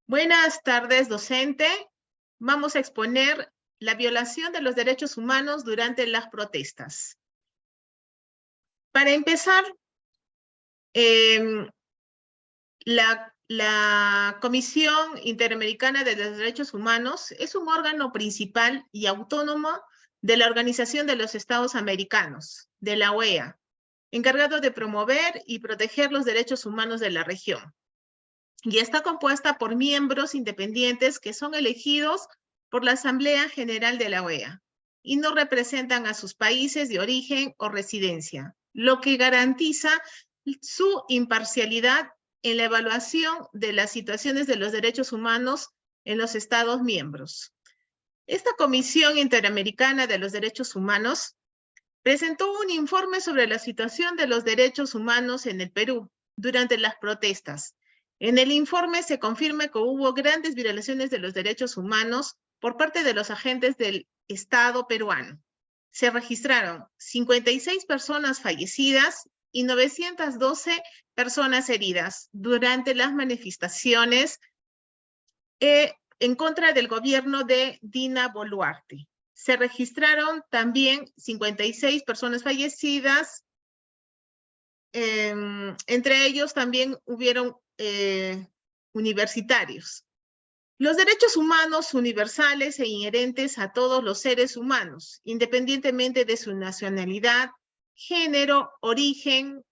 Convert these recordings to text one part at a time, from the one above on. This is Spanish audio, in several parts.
Buenas tardes, docente. Vamos a exponer la violación de los derechos humanos durante las protestas. Para empezar, la Comisión Interamericana de los Derechos Humanos es un órgano principal y autónomo de la Organización de los Estados Americanos, de la OEA, encargado de promover y proteger los derechos humanos de la región. Y está compuesta por miembros independientes que son elegidos por la Asamblea General de la OEA y no representan a sus países de origen o residencia, lo que garantiza su imparcialidad en la evaluación de las situaciones de los derechos humanos en los Estados miembros. Esta Comisión Interamericana de los Derechos Humanos presentó un informe sobre la situación de los derechos humanos en el Perú durante las protestas. En el informe se confirma que hubo grandes violaciones de los derechos humanos por parte de los agentes del Estado peruano. Se registraron 56 personas fallecidas y 912 personas heridas durante las manifestaciones en contra del gobierno de Dina Boluarte. Se registraron también 56 personas fallecidas, entre ellos también hubieron universitarios. Los derechos humanos universales e inherentes a todos los seres humanos, independientemente de su nacionalidad, género, origen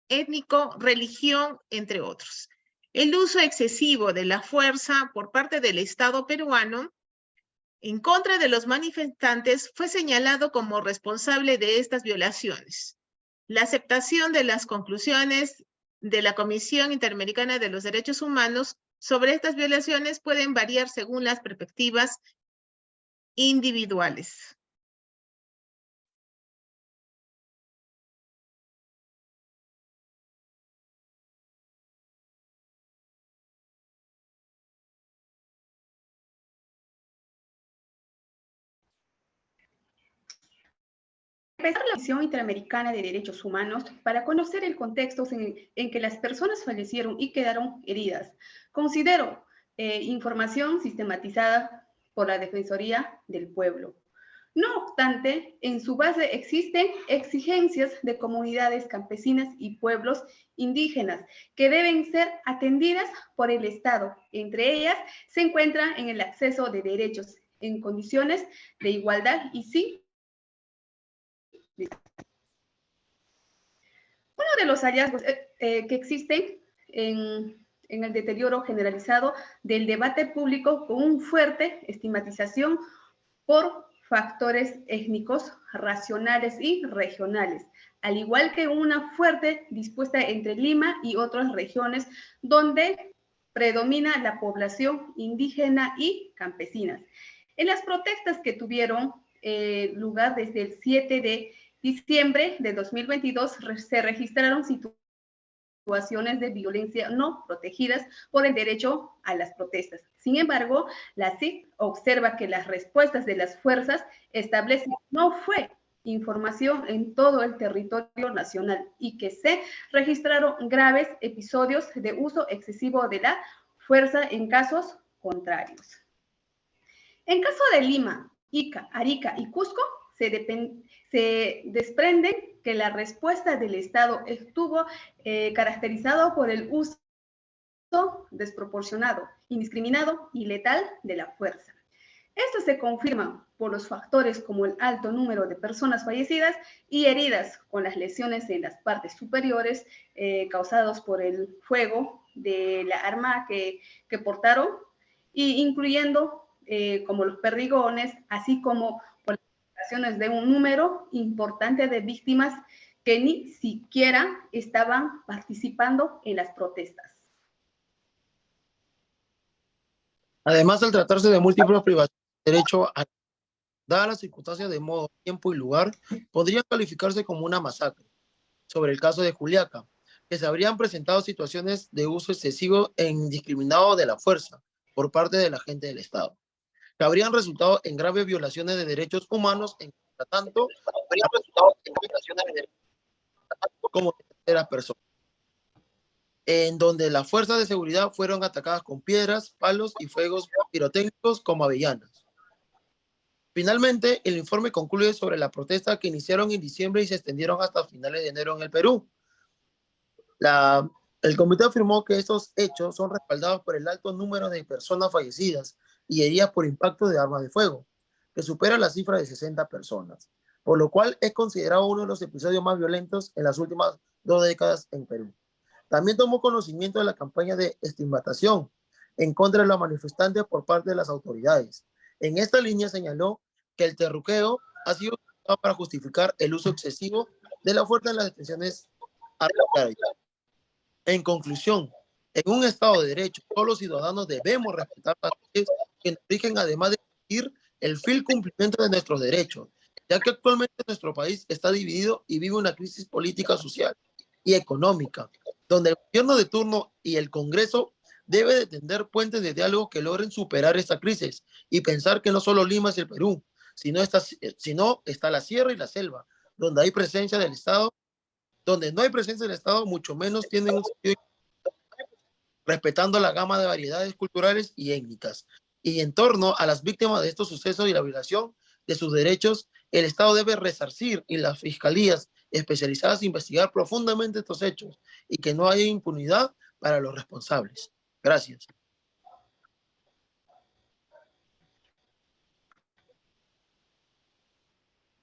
étnico, religión, entre otros. El uso excesivo de la fuerza por parte del Estado peruano en contra de los manifestantes fue señalado como responsable de estas violaciones. La aceptación de las conclusiones de la Comisión Interamericana de los Derechos Humanos sobre estas violaciones pueden variar según las perspectivas individuales. Empezar la Comisión Interamericana de Derechos Humanos para conocer el contexto en que las personas fallecieron y quedaron heridas. Considero información sistematizada por la Defensoría del Pueblo. No obstante, en su base existen exigencias de comunidades campesinas y pueblos indígenas que deben ser atendidas por el Estado. Entre ellas se encuentran en el acceso de derechos en condiciones de igualdad y sin. Uno de los hallazgos que existen en el deterioro generalizado del debate público con una fuerte estigmatización por factores étnicos, racionales y regionales, al igual que una fuerte dispuesta entre Lima y otras regiones donde predomina la población indígena y campesinas. En las protestas que tuvieron lugar desde el 7 de diciembre de 2022 se registraron situaciones de violencia no protegidas por el derecho a las protestas. Sin embargo, la CIC observa que las respuestas de las fuerzas establecen no fue información en todo el territorio nacional y que se registraron graves episodios de uso excesivo de la fuerza en casos contrarios. En caso de Lima, Ica, Arica y Cusco, se desprende que la respuesta del Estado estuvo caracterizado por el uso desproporcionado, indiscriminado y letal de la fuerza. Esto se confirma por los factores como el alto número de personas fallecidas y heridas con las lesiones en las partes superiores causados por el fuego de la arma que portaron, incluyendo como los perdigones, así como por las ocasiones de un número importante de víctimas que ni siquiera estaban participando en las protestas. Además, al tratarse de múltiples privaciones de derecho a, dadas las circunstancias de modo, tiempo y lugar, podría calificarse como una masacre. Sobre el caso de Juliaca, que se habrían presentado situaciones de uso excesivo e indiscriminado de la fuerza por parte de la gente del Estado, que habrían resultado en graves violaciones de derechos humanos, en tanto habrían resultado en violaciones de derechos humanos como de terceras personas. en donde las fuerzas de seguridad fueron atacadas con piedras, palos y fuegos pirotécnicos como avellanas. Finalmente, el informe concluye sobre la protesta que iniciaron en diciembre y se extendieron hasta finales de enero en el Perú. El comité afirmó que estos hechos son respaldados por el alto número de personas fallecidas y heridas por impacto de armas de fuego, que supera la cifra de 60 personas, por lo cual es considerado uno de los episodios más violentos en las últimas 2 décadas en Perú. También tomó conocimiento de la campaña de estigmatización en contra de los manifestantes por parte de las autoridades. En esta línea señaló que el terruqueo ha sido usado para justificar el uso excesivo de la fuerza en las detenciones arbitrarias. En conclusión, en un Estado de Derecho, todos los ciudadanos debemos respetar las leyes que nos rigen, además de exigir el fiel cumplimiento de nuestros derechos, ya que actualmente nuestro país está dividido y vive una crisis política, social y económica, donde el gobierno de turno y el Congreso debe de tender puentes de diálogo que logren superar esta crisis y pensar que no solo Lima es el Perú, sino está la sierra y la selva, donde hay presencia del Estado. Donde no hay presencia del Estado, mucho menos tienen un sentido, respetando la gama de variedades culturales y étnicas. Y en torno a las víctimas de estos sucesos y la violación de sus derechos, el Estado debe resarcir y las fiscalías especializadas investigar profundamente estos hechos y que no haya impunidad para los responsables. Gracias.